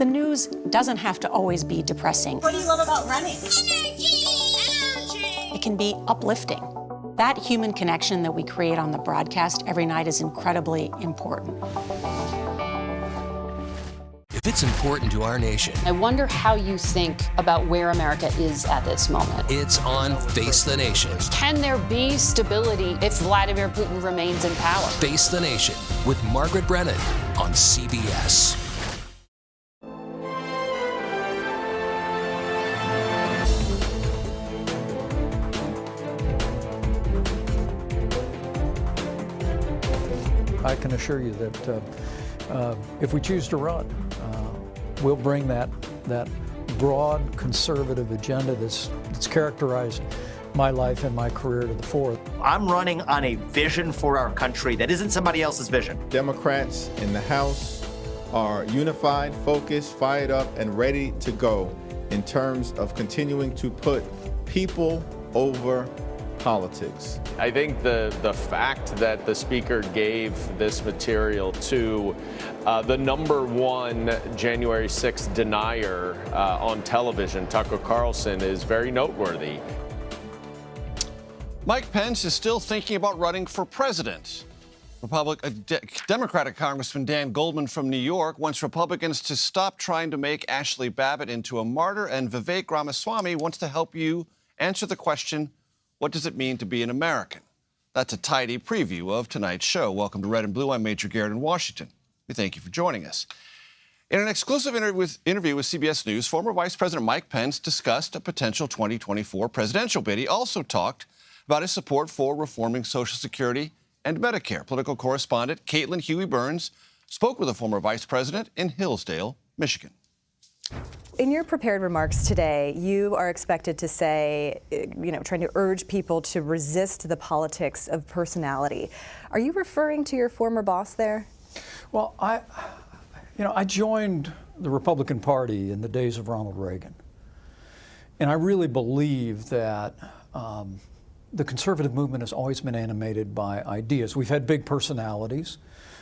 The news doesn't have to always be depressing. What do you love about running? Energy! It can be uplifting. That human connection that we create on the broadcast every night is incredibly important. If it's important to our nation, I wonder how you think about where America is at this moment. it's on Face the Nation. Can there be stability if Vladimir Putin remains in power? Face the Nation with Margaret Brennan on CBS. I can assure you that if we choose to run, we'll bring that broad conservative agenda that's characterized my life and my career to the fore. I'm running on a vision for our country that isn't somebody else's vision. Democrats in the House are unified, focused, fired up, and ready to go in terms of continuing to put people over politics. I think the fact that the Speaker gave this material to the #1 January 6th denier on television, Tucker Carlson, is very noteworthy. Mike Pence is still thinking about running for president. Democratic Congressman Dan Goldman from New York wants Republicans to stop trying to make Ashley Babbitt into a martyr, and Vivek Ramaswamy wants to help you answer the question, what does it mean to be an American? That's a tidy preview of tonight's show. Welcome to Red and Blue. I'm Major Garrett in Washington. We thank you for joining us. In an exclusive interview with CBS News, former Vice President Mike Pence discussed a potential 2024 presidential bid. He also talked about his support for reforming Social Security and Medicare. Political correspondent Caitlin Huey-Burns spoke with the former vice president in Hillsdale, Michigan. In your prepared remarks today, you are expected to say, trying to urge people to resist the politics of personality. Are you referring to your former boss there? Well, I joined the Republican Party in the days of Ronald Reagan. And I really believe that the conservative movement has always been animated by ideas. We've had big personalities,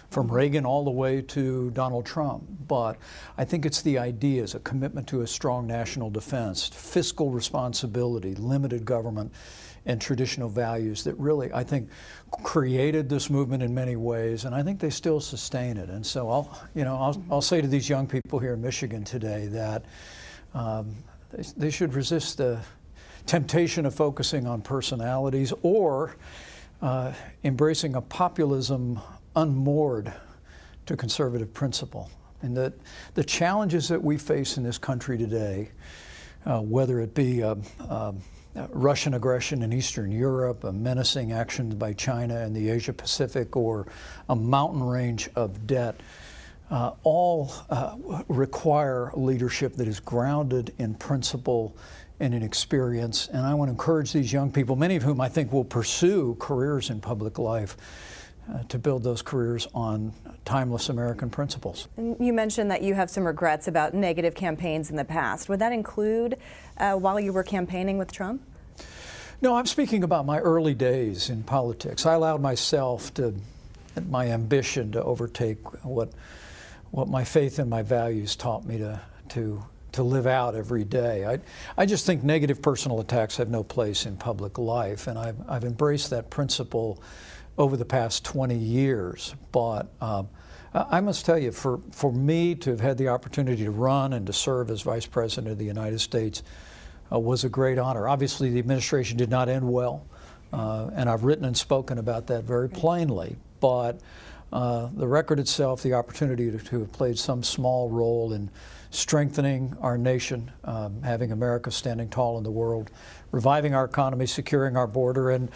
from Reagan all the way to Donald Trump. But I think it's the ideas, a commitment to a strong national defense, fiscal responsibility, limited government, and traditional values that really, I think, created this movement in many ways, and I think they still sustain it. And so I'll say to these young people here in Michigan today that they should resist the temptation of focusing on personalities or embracing a populism unmoored to conservative principle. And that the challenges that we face in this country today, whether it be Russian aggression in Eastern Europe, a menacing actions by China in the Asia Pacific, or a mountain range of debt, all require leadership that is grounded in principle and in experience. And I want to encourage these young people, many of whom I think will pursue careers in public life, to build those careers on timeless American principles. And you mentioned that you have some regrets about negative campaigns in the past. Would that include while you were campaigning with Trump? No, I'm speaking about my early days in politics. I allowed myself my ambition to overtake what my faith and my values taught me to live out every day. I just think negative personal attacks have no place in public life, and I've embraced that principle over the past 20 years. But I must tell you, for me to have had the opportunity to run and to serve as Vice President of the United States was a great honor. Obviously, the administration did not end well, and I've written and spoken about that very plainly. But the record itself, the opportunity to have played some small role in strengthening our nation, having America standing tall in the world, reviving our economy, securing our border, and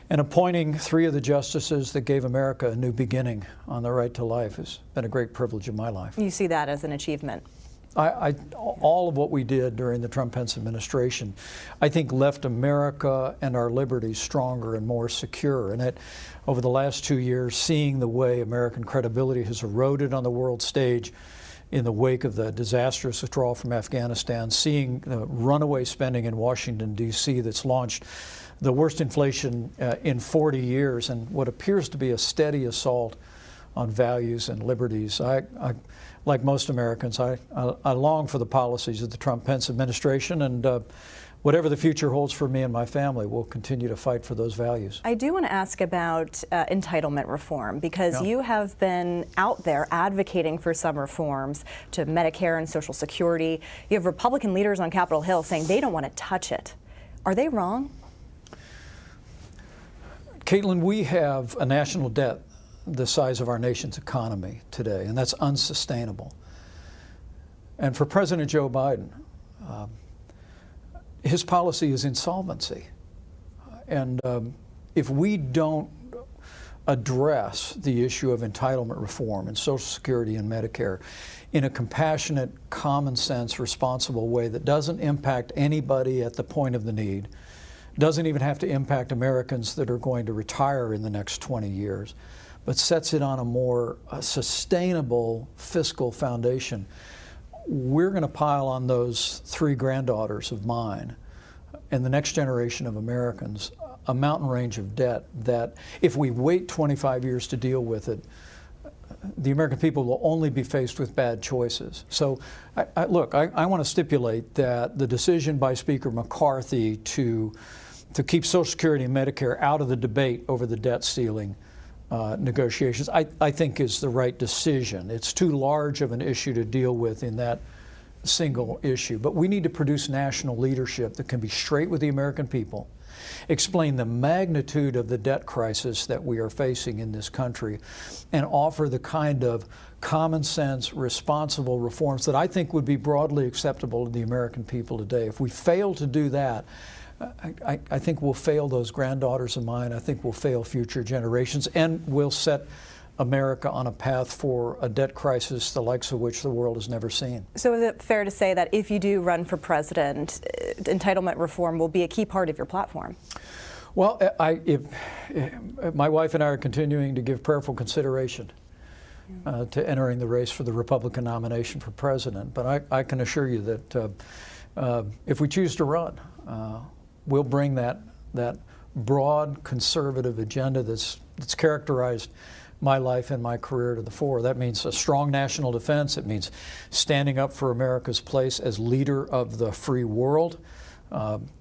appointing 3 of the justices that gave America a new beginning on the right to life has been a great privilege in my life. You see that as an achievement? All of what we did during the Trump-Pence administration, I think, left America and our liberties stronger and more secure. And over the last 2 years, seeing the way American credibility has eroded on the world stage in the wake of the disastrous withdrawal from Afghanistan, seeing the runaway spending in Washington, D.C. that's launched the worst inflation in 40 years, and what appears to be a steady assault on values and liberties. I like most Americans, I long for the policies of the Trump-Pence administration, and whatever the future holds for me and my family, we'll continue to fight for those values. I do want to ask about entitlement reform, because you have been out there advocating for some reforms to Medicare and Social Security. You have Republican leaders on Capitol Hill saying they don't want to touch it. Are they wrong? Caitlin, we have a national debt the size of our nation's economy today, and that's unsustainable. And for President Joe Biden, his policy is insolvency. And if we don't address the issue of entitlement reform and Social Security and Medicare in a compassionate, common sense, responsible way that doesn't impact anybody at the point of the need, doesn't even have to impact Americans that are going to retire in the next 20 years, but sets it on a more sustainable fiscal foundation, we're going to pile on those 3 granddaughters of mine and the next generation of Americans a mountain range of debt that if we wait 25 years to deal with it, the American people will only be faced with bad choices. So, look, I want to stipulate that the decision by Speaker McCarthy to keep Social Security and Medicare out of the debate over the debt ceiling negotiations, I think is the right decision. It's too large of an issue to deal with in that single issue. But we need to produce national leadership that can be straight with the American people, explain the magnitude of the debt crisis that we are facing in this country, and offer the kind of common sense, responsible reforms that I think would be broadly acceptable to the American people today. If we fail to do that, I think we'll fail those granddaughters of mine. I think we'll fail future generations, and we'll set America on a path for a debt crisis the likes of which the world has never seen. So is it fair to say that if you do run for president, entitlement reform will be a key part of your platform? Well, my wife and I are continuing to give prayerful consideration to entering the race for the Republican nomination for president. But I can assure you that if we choose to run, we'll bring that broad conservative agenda that's characterized my life and my career to the fore. That means a strong national defense. It means standing up for America's place as leader of the free world,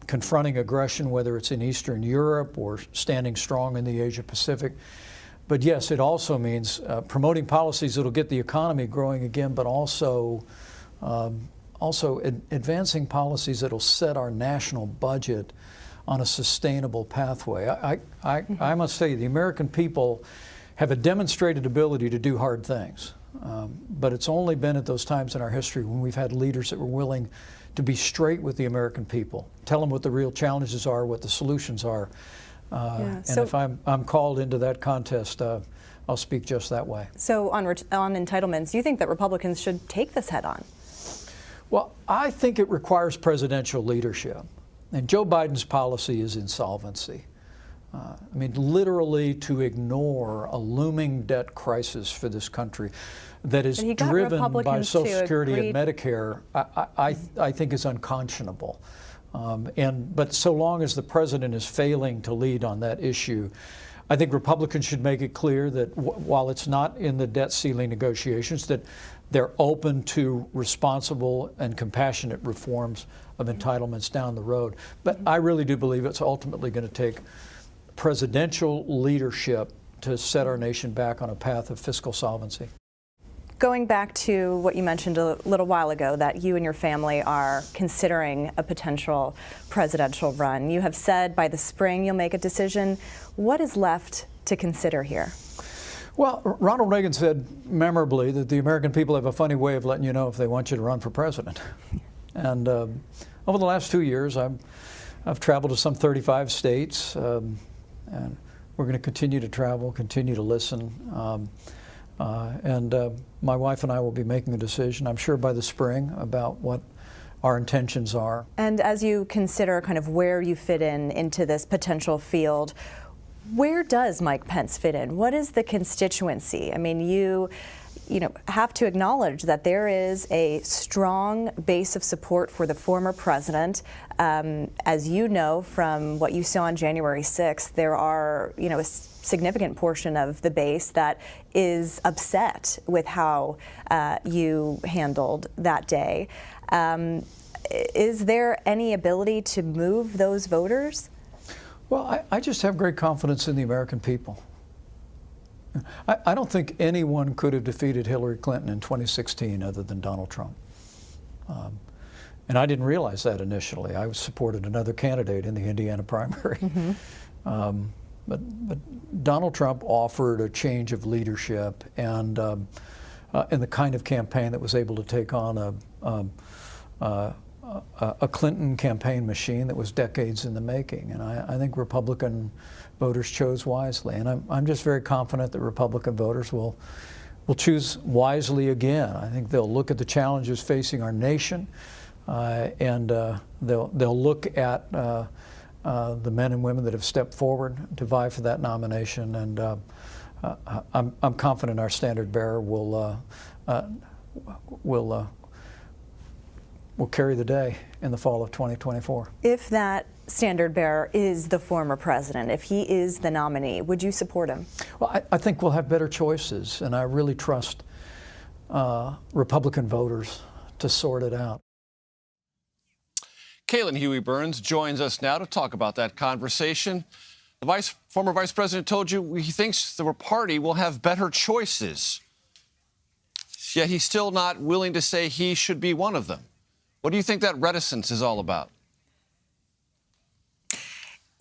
confronting aggression, whether it's in Eastern Europe or standing strong in the Asia Pacific. But yes, it also means promoting policies that'll get the economy growing again, but also advancing policies that'll set our national budget on a sustainable pathway. I must say, the American people have a demonstrated ability to do hard things, but it's only been at those times in our history when we've had leaders that were willing to be straight with the American people, tell them what the real challenges are, what the solutions are. And if I'm called into that contest, I'll speak just that way. So on entitlements, do you think that Republicans should take this head on? Well, I think it requires presidential leadership. And Joe Biden's policy is insolvency. I mean, literally to ignore a looming debt crisis for this country that is driven by Social Security and Medicare, I think is unconscionable. But so long as the president is failing to lead on that issue, I think Republicans should make it clear that while it's not in the debt ceiling negotiations, that they're open to responsible and compassionate reforms of entitlements down the road. But I really do believe it's ultimately going to take presidential leadership to set our nation back on a path of fiscal solvency. Going back to what you mentioned a little while ago, that you and your family are considering a potential presidential run. You have said by the spring you'll make a decision. What is left to consider here? Well, Ronald Reagan said memorably that the American people have a funny way of letting you know if they want you to run for president. And over the last 2 years, I've traveled to some 35 states, and we're going to continue to travel, continue to listen. And my wife and I will be making a decision, I'm sure by the spring, about what our intentions are. And as you consider kind of where you fit into this potential field, where does Mike Pence fit in? What is the constituency? I mean, have to acknowledge that there is a strong base of support for the former president. As you know from what you saw on January 6th, there are, a significant portion of the base that is upset with how you handled that day. Is there any ability to move those voters? Well, I just have great confidence in the American people. I don't think anyone could have defeated Hillary Clinton in 2016 other than Donald Trump. And I didn't realize that initially. I supported another candidate in the Indiana primary. Mm-hmm. But Donald Trump offered a change of leadership and the kind of campaign that was able to take on a Clinton campaign machine that was decades in the making. And I think Republican voters chose wisely. And I'm just very confident that Republican voters will choose wisely again. I think they'll look at the challenges facing our nation, and they'll look at the men and women that have stepped forward to vie for that nomination. And I'm confident our standard bearer will carry the day in the fall of 2024. If that standard bearer is the former president, if he is the nominee, would you support him? Well, I think we'll have better choices, and I really trust Republican voters to sort it out. Caitlin Huey-Burns joins us now to talk about that conversation. The former vice president told you he thinks the party will have better choices, yet he's still not willing to say he should be one of them. What do you think that reticence is all about?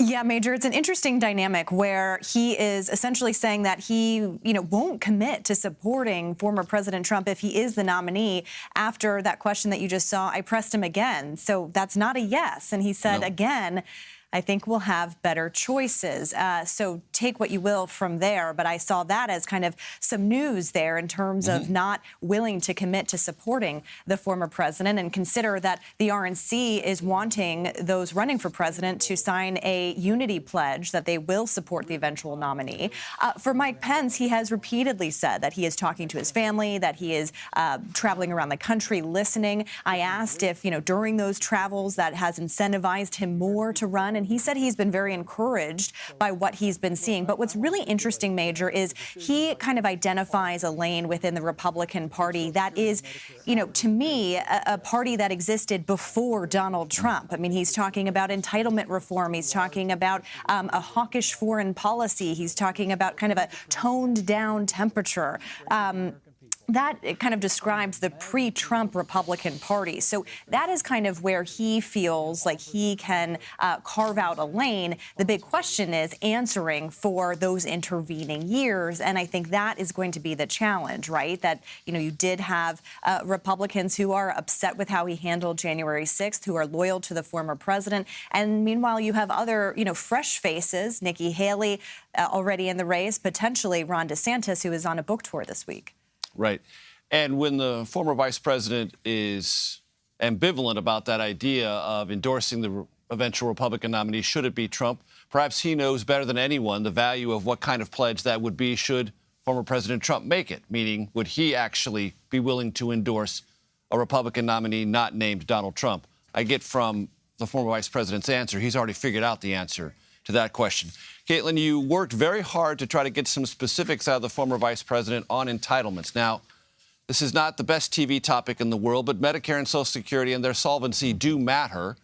Yeah, Major, it's an interesting dynamic where he is essentially saying that he, won't commit to supporting former President Trump if he is the nominee. After that question that you just saw, I pressed him again. So that's not a yes. And he said, again, I think we'll have better choices. So take what you will from there. But I saw that as kind of some news there in terms of not willing to commit to supporting the former president, and consider that the RNC is wanting those running for president to sign a unity pledge that they will support the eventual nominee. For Mike Pence, he has repeatedly said that he is talking to his family, that he is traveling around the country listening. I asked if, during those travels that has incentivized him more to run, and he said he's been very encouraged by what he's been seeing. But what's really interesting, Major, is he kind of identifies a lane within the Republican Party that is, to me, a party that existed before Donald Trump. I mean, he's talking about entitlement reform. He's talking about a hawkish foreign policy. He's talking about kind of a toned down temperature. That kind of describes the pre-Trump Republican Party. So that is kind of where he feels like he can carve out a lane. The big question is answering for those intervening years. And I think that is going to be the challenge, right? That, you did have Republicans who are upset with how he handled January 6th, who are loyal to the former president. And meanwhile, you have other, fresh faces, Nikki Haley already in the race, potentially Ron DeSantis, who is on a book tour this week. Right. And when the former vice president is ambivalent about that idea of endorsing the eventual Republican nominee, should it be Trump, perhaps he knows better than anyone the value of what kind of pledge that would be should former President Trump make it, meaning would he actually be willing to endorse a Republican nominee not named Donald Trump? I get from the former vice president's answer, he's already figured out the answer to that question. Caitlin, you worked very hard to try to get some specifics out of the former vice president on entitlements. Now, this is not the best TV topic in the world, but Medicare and Social Security and their solvency do matter.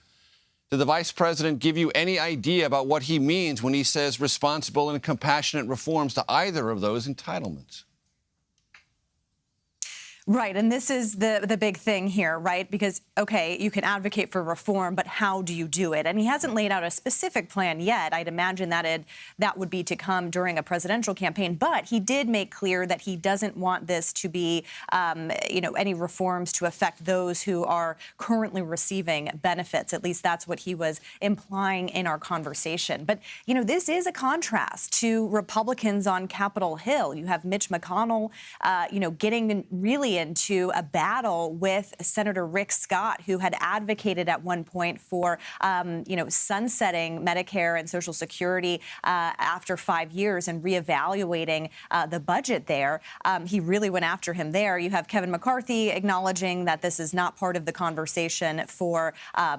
Did the vice president give you any idea about what he means when he says responsible and compassionate reforms to either of those entitlements? Right, and this is the big thing here, right? Because, okay, you can advocate for reform, but how do you do it? And he hasn't laid out a specific plan yet. I'd imagine that would be to come during a presidential campaign. But he did make clear that he doesn't want this to be, any reforms to affect those who are currently receiving benefits. At least that's what he was implying in our conversation. But, this is a contrast to Republicans on Capitol Hill. You have Mitch McConnell, getting really really into a battle with Senator Rick Scott, who had advocated at one point for, sunsetting Medicare and Social Security after 5 years and reevaluating the budget there. He really went after him there. You have Kevin McCarthy acknowledging that this is not part of the conversation for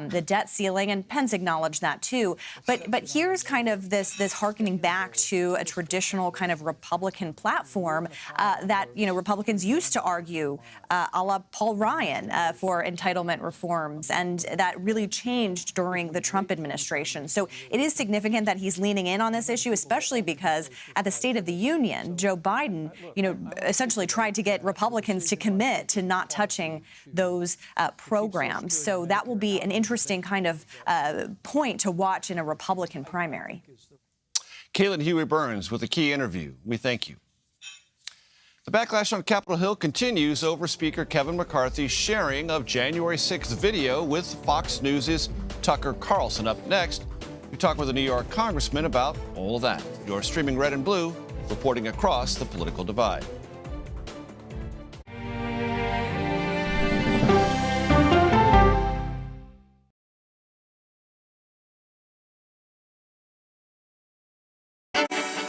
the debt ceiling, and Pence acknowledged that too. But here's kind of this harkening back to a traditional kind of Republican platform that Republicans used to argue, a la Paul Ryan, for entitlement reforms, and that really changed during the Trump administration. So it is significant that he's leaning in on this issue, especially because at the State of the Union, Joe Biden, essentially tried to get Republicans to commit to not touching those programs. So that will be an interesting kind of point to watch in a Republican primary. Caitlin Huey-Burns with a key interview. We thank you. The backlash on Capitol Hill continues over Speaker Kevin McCarthy's sharing of January 6th video with Fox News' Tucker Carlson. Up next, we talk with a New York congressman about all of that. You're streaming Red and Blue, reporting across the political divide.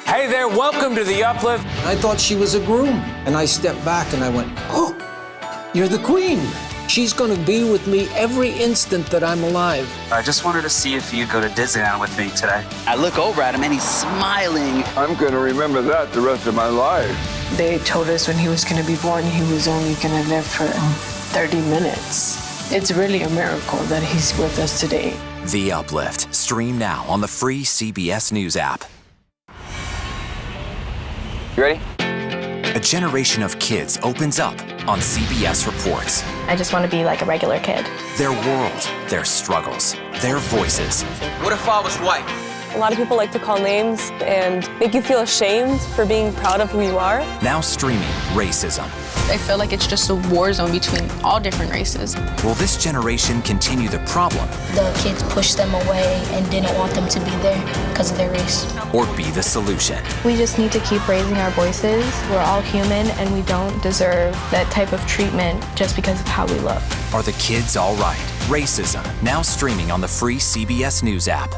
Hey there, welcome to The Uplift. I thought she was a groom, and I stepped back and I went, oh, you're the queen. She's going to be with me every instant that I'm alive. I just wanted to see if you'd go to Disneyland with me today. I look over at him and he's smiling. I'm going to remember that the rest of my life. They told us when he was going to be born, he was only going to live for 30 minutes. It's really a miracle that he's with us today. The Uplift. Stream now on the free CBS News app. You ready? A generation of kids opens up on CBS Reports. I just want to be like a regular kid. Their world, their struggles, their voices. What if I was white? A lot of people like to call names and make you feel ashamed for being proud of who you are. Now streaming racism. I feel like it's just a war zone between all different races. Will this generation continue the problem? The kids pushed them away and didn't want them to be there because of their race. Or be the solution? We just need to keep raising our voices. We're all human and we don't deserve that type of treatment just because of how we look. Are the kids all right? Racism, now streaming on the free CBS News app.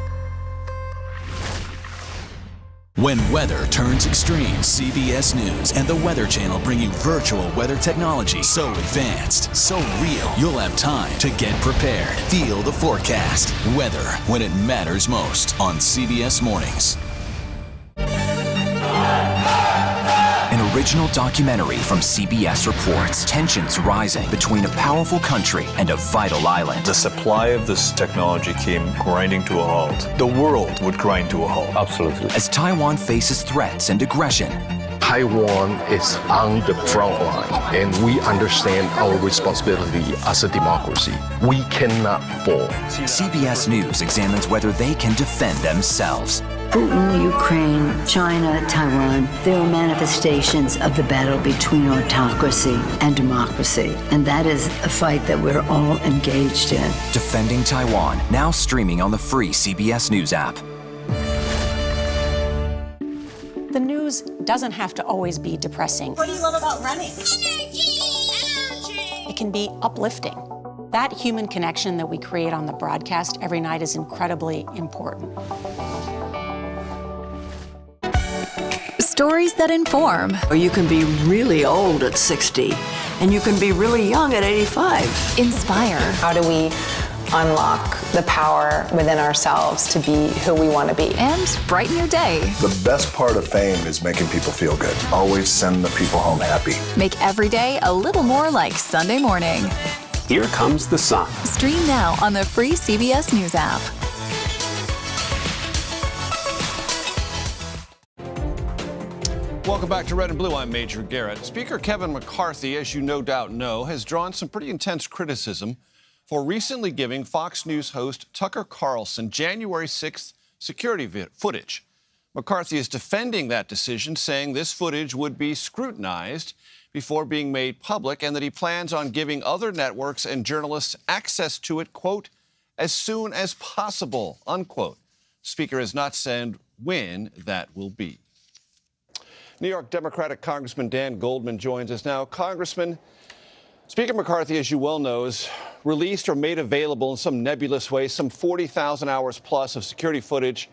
When weather turns extreme, CBS News and the Weather Channel bring you virtual weather technology so advanced, so real, you'll have time to get prepared. Feel the forecast. Weather when it matters most on CBS Mornings. An original documentary from CBS reports tensions rising between a powerful country and a vital island. The supply of this technology came grinding to a halt. The world would grind to a halt. Absolutely. As Taiwan faces threats and aggression, Taiwan is on the front line, and we understand our responsibility as a democracy. We cannot fall. CBS News examines whether they can defend themselves. Putin, Ukraine, China, Taiwan, they are manifestations of the battle between autocracy and democracy. And that is a fight that we're all engaged in. Defending Taiwan, now streaming on the free CBS News app. The news doesn't have to always be depressing. What do you love about running? Energy! It can be uplifting. That human connection that we create on the broadcast every night is incredibly important. Stories that inform. Or you can be really old at 60, and you can be really young at 85. Inspire. How do we unlock the power within ourselves to be who we want to be? And brighten your day. The best part of fame is making people feel good. Always send the people home happy. Make every day a little more like Sunday morning. Here comes the sun. Stream now on the free CBS News app. Welcome back to Red and Blue. I'm Major Garrett. Speaker Kevin McCarthy, as you no doubt know, has drawn some pretty intense criticism for recently giving Fox News host Tucker Carlson January 6th security footage. McCarthy is defending that decision, saying this footage would be scrutinized before being made public and that he plans on giving other networks and journalists access to it, quote, as soon as possible, unquote. Speaker has not said when that will be. New York Democratic Congressman Dan Goldman joins us now. Congressman, Speaker McCarthy, as you well know, has released or made available in some nebulous way some 40,000 hours plus of security footage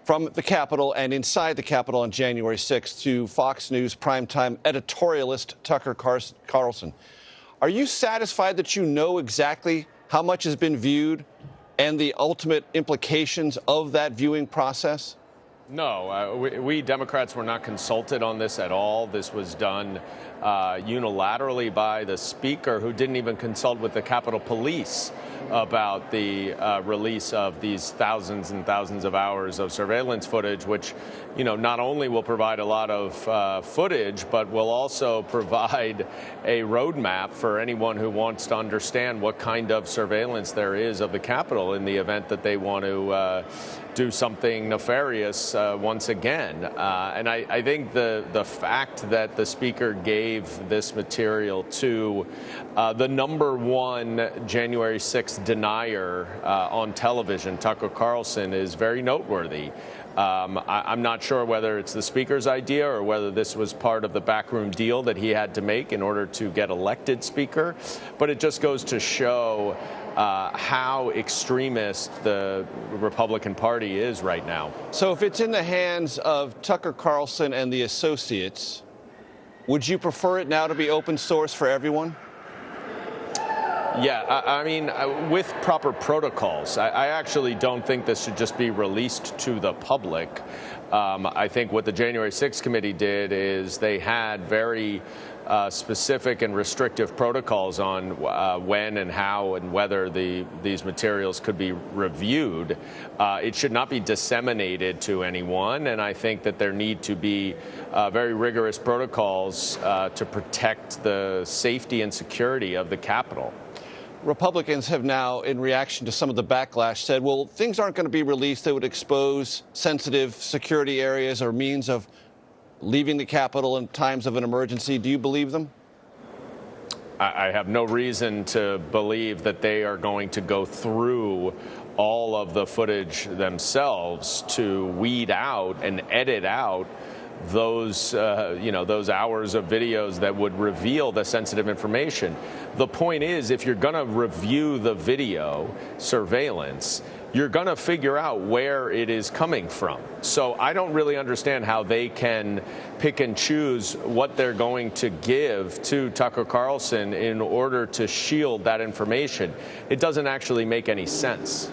from the Capitol and inside the Capitol on January 6th to Fox News primetime editorialist Tucker Carlson. Are you satisfied that you know exactly how much has been viewed and the ultimate implications of that viewing process? No, we Democrats were not consulted on this at all. This was done unilaterally by the Speaker, who didn't even consult with the Capitol Police about the release of these thousands and thousands of hours of surveillance footage, which, you know, not only will provide a lot of footage, but will also provide a roadmap for anyone who wants to understand what kind of surveillance there is of the Capitol in the event that they want to do something nefarious once again. And I think the fact that the Speaker gave this material to the #1 January 6th denier on television, Tucker Carlson, is very noteworthy. I'm not sure whether it's the Speaker's idea or whether this was part of the backroom deal that he had to make in order to get elected Speaker, but it just goes to show how extremist the Republican Party is right now. So if it's in the hands of Tucker Carlson and the associates, would you prefer it now to be open source for everyone? Yeah, I mean, with proper protocols, I actually don't think this should just be released to the public. I think what the January 6th committee did is they had very specific and restrictive protocols on when and how and whether these materials could be reviewed. It should not be disseminated to anyone, and I think that there need to be very rigorous protocols to protect the safety and security of the Capitol. Republicans have now, in reaction to some of the backlash, said, well, things aren't going to be released that would expose sensitive security areas or means of leaving the Capitol in times of an emergency. Do you believe them? I have no reason to believe that they are going to go through all of the footage themselves to weed out and edit out those hours of videos that would reveal the sensitive information. The point is, if you're going to review the video surveillance, you're going to figure out where it is coming from. So I don't really understand how they can pick and choose what they're going to give to Tucker Carlson in order to shield that information. It doesn't actually make any sense.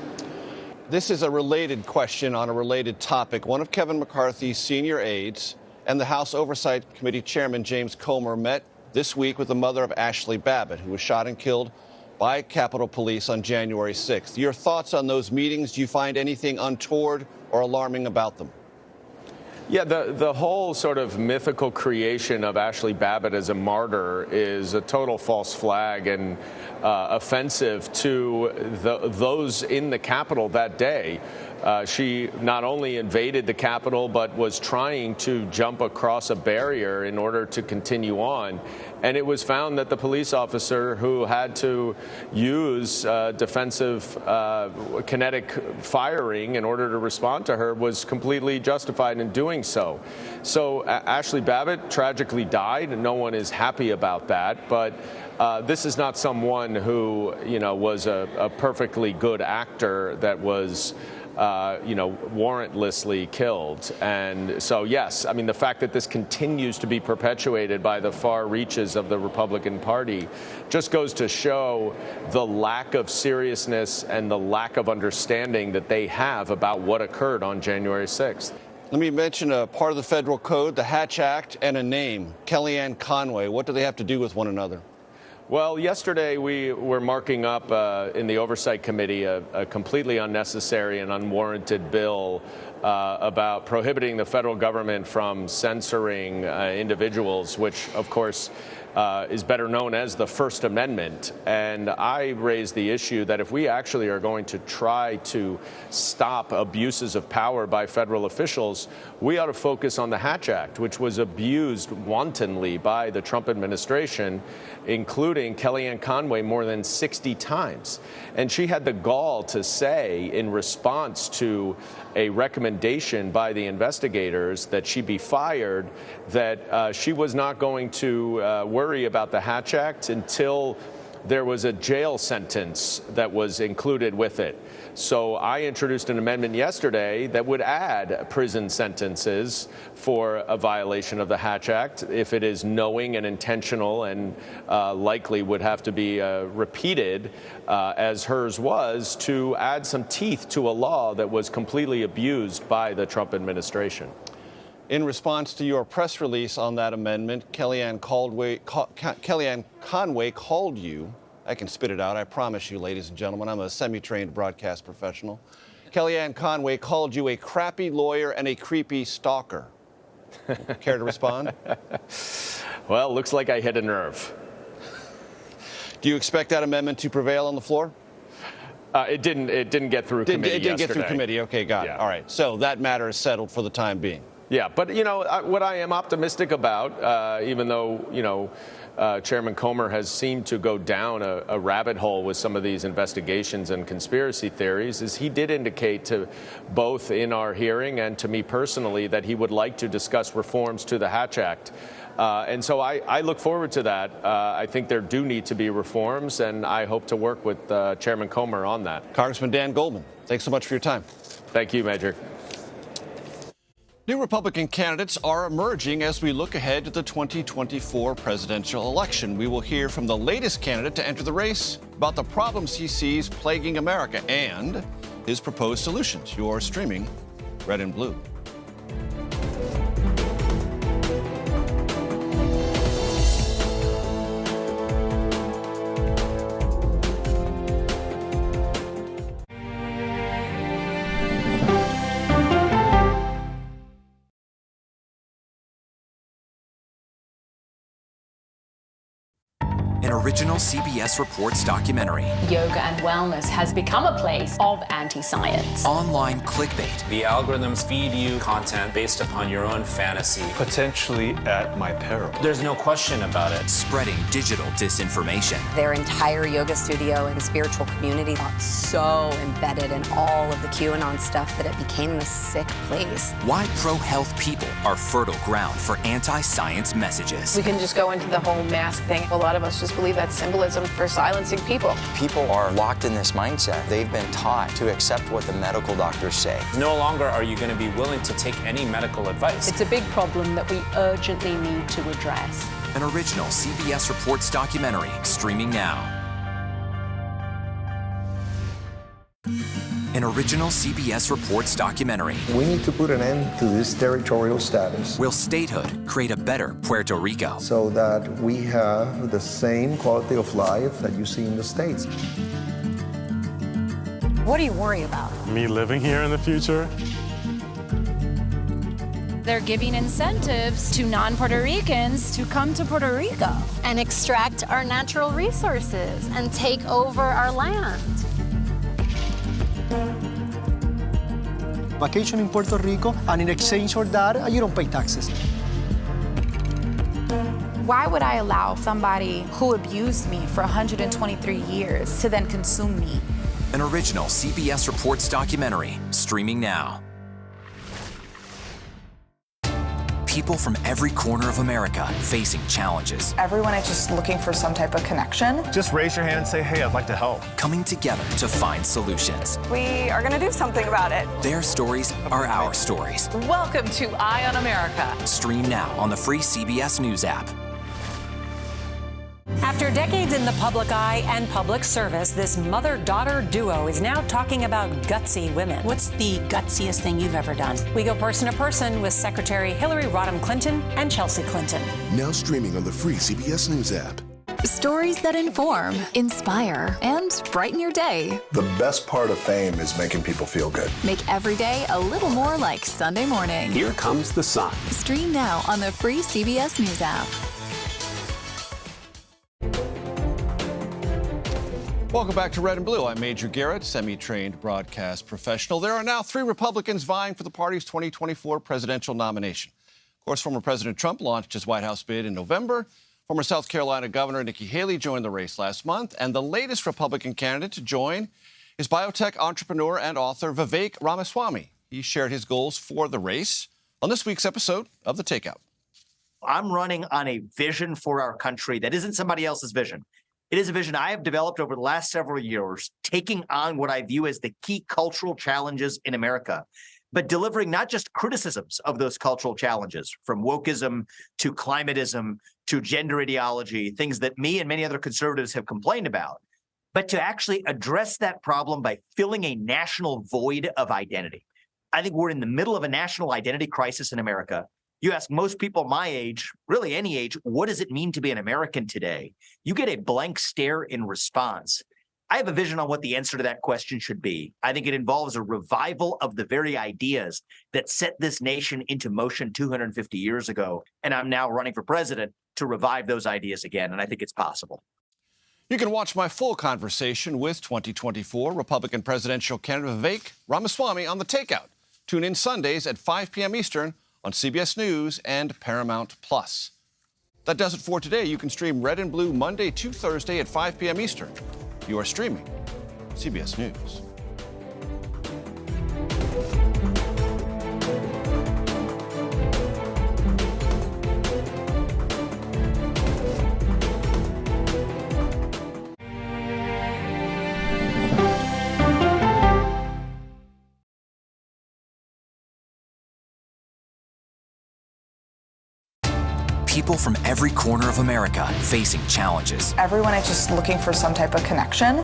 This is a related question on a related topic. One of Kevin McCarthy's senior aides and the House Oversight Committee Chairman James Comer met this week with the mother of Ashley Babbitt, who was shot and killed by Capitol Police on January 6th. Your thoughts on those meetings? Do you find anything untoward or alarming about them? Yeah, the whole sort of mythical creation of Ashley Babbitt as a martyr is a total false flag and offensive to those in the Capitol that day. She not only invaded the Capitol, but was trying to jump across a barrier in order to continue on. And it was found that the police officer who had to use defensive kinetic firing in order to respond to her was completely justified in doing so. So Ashley Babbitt tragically died, and no one is happy about that. But this is not someone who, was a perfectly good actor that was warrantlessly killed. And so, yes, I mean, the fact that this continues to be perpetuated by the far reaches of the Republican Party just goes to show the lack of seriousness and the lack of understanding that they have about what occurred on January 6th. Let me mention a part of the federal code, the Hatch Act, and a name, Kellyanne Conway. What do they have to do with one another? Well, yesterday we were marking up in the Oversight Committee a completely unnecessary and unwarranted bill about prohibiting the federal government from censoring individuals, which, of course, is better known as the First Amendment. And I raised the issue that if we actually are going to try to stop abuses of power by federal officials, we ought to focus on the Hatch Act, which was abused wantonly by the Trump administration, including Kellyanne Conway more than 60 times. And she had the gall to say, in response to a recommendation by the investigators that she be fired, that she was not going to work worry about the Hatch Act until there was a jail sentence that was included with it. So I introduced an amendment yesterday that would add prison sentences for a violation of the Hatch Act if it is knowing and intentional, and likely would have to be repeated, as hers was, to add some teeth to a law that was completely abused by the Trump administration. In response to your press release on that amendment, Kellyanne Conway called you, I can spit it out, I promise you, ladies and gentlemen, I'm a semi-trained broadcast professional. Kellyanne Conway called you a crappy lawyer and a creepy stalker. Care to respond? Well, looks like I hit a nerve. Do you expect that amendment to prevail on the floor? It didn't get through committee. It didn't get through yesterday. committee. Okay, got it. All right. So that matter is settled for the time being. Yeah, but, you know, what I am optimistic about, even though, you know, Chairman Comer has seemed to go down a rabbit hole with some of these investigations and conspiracy theories, is he did indicate to both in our hearing and to me personally that he would like to discuss reforms to the Hatch Act. And so I look forward to that. I think there do need to be reforms, and I hope to work with Chairman Comer on that. Congressman Dan Goldman, thanks so much for your time. Thank you, Major. New Republican candidates are emerging as we look ahead to the 2024 presidential election. We will hear from the latest candidate to enter the race about the problems he sees plaguing America and his proposed solutions. You're streaming Red and Blue. Original CBS Reports documentary. Yoga and wellness has become a place of anti-science. Online clickbait. The algorithms feed you content based upon your own fantasy. Potentially at my peril. There's no question about it. Spreading digital disinformation. Their entire yoga studio and spiritual community got so embedded in all of the QAnon stuff that it became this sick place. Why pro-health people are fertile ground for anti-science messages. We can just go into the whole mask thing. A lot of us just believe that's symbolism for silencing people. People are locked in this mindset. They've been taught to accept what the medical doctors say. No longer are you going to be willing to take any medical advice. It's a big problem that we urgently need to address. An original CBS Reports documentary streaming now. An original CBS Reports documentary. We need to put an end to this territorial status. Will statehood create a better Puerto Rico? So that we have the same quality of life that you see in the States. What do you worry about? Me living here in the future. They're giving incentives to non-Puerto Ricans to come to Puerto Rico and extract our natural resources and take over our land. Vacation in Puerto Rico, and in exchange for that, you don't pay taxes. Why would I allow somebody who abused me for 123 years to then consume me? An original CBS Reports documentary streaming now. People from every corner of America facing challenges. Everyone is just looking for some type of connection. Just raise your hand and say, hey, I'd like to help. Coming together to find solutions. We are going to do something about it. Their stories are our stories. Welcome to Eye on America. Stream now on the free CBS News app. After decades in the public eye and public service, this mother-daughter duo is now talking about gutsy women. What's the gutsiest thing you've ever done? We go person to person with Secretary Hillary Rodham Clinton and Chelsea Clinton. Now streaming on the free CBS News app. Stories that inform, inspire, and brighten your day. The best part of fame is making people feel good. Make every day a little more like Sunday morning. Here comes the sun. Stream now on the free CBS News app. Welcome back to Red and Blue. I'm Major Garrett, semi-trained broadcast professional. There are now 3 Republicans vying for the party's 2024 presidential nomination. Of course, former President Trump launched his White House bid in November. Former South Carolina Governor Nikki Haley joined the race last month. And the latest Republican candidate to join is biotech entrepreneur and author Vivek Ramaswamy. He shared his goals for the race on this week's episode of The Takeout. I'm running on a vision for our country that isn't somebody else's vision. It is a vision I have developed over the last several years, taking on what I view as the key cultural challenges in America, but delivering not just criticisms of those cultural challenges, from wokeism to climatism to gender ideology, things that me and many other conservatives have complained about, but to actually address that problem by filling a national void of identity. I think we're in the middle of a national identity crisis in America. You ask most people my age, really any age, what does it mean to be an American today? You get a blank stare in response. I have a vision on what the answer to that question should be. I think it involves a revival of the very ideas that set this nation into motion 250 years ago. And I'm now running for president to revive those ideas again. And I think it's possible. You can watch my full conversation with 2024 Republican presidential candidate Vivek Ramaswamy on The Takeout. Tune in Sundays at 5 p.m. Eastern on CBS News and Paramount+. That does it for today. You can stream Red and Blue Monday to Thursday at 5 p.m. Eastern. You are streaming CBS News. People from every corner of America facing challenges. Everyone is just looking for some type of connection.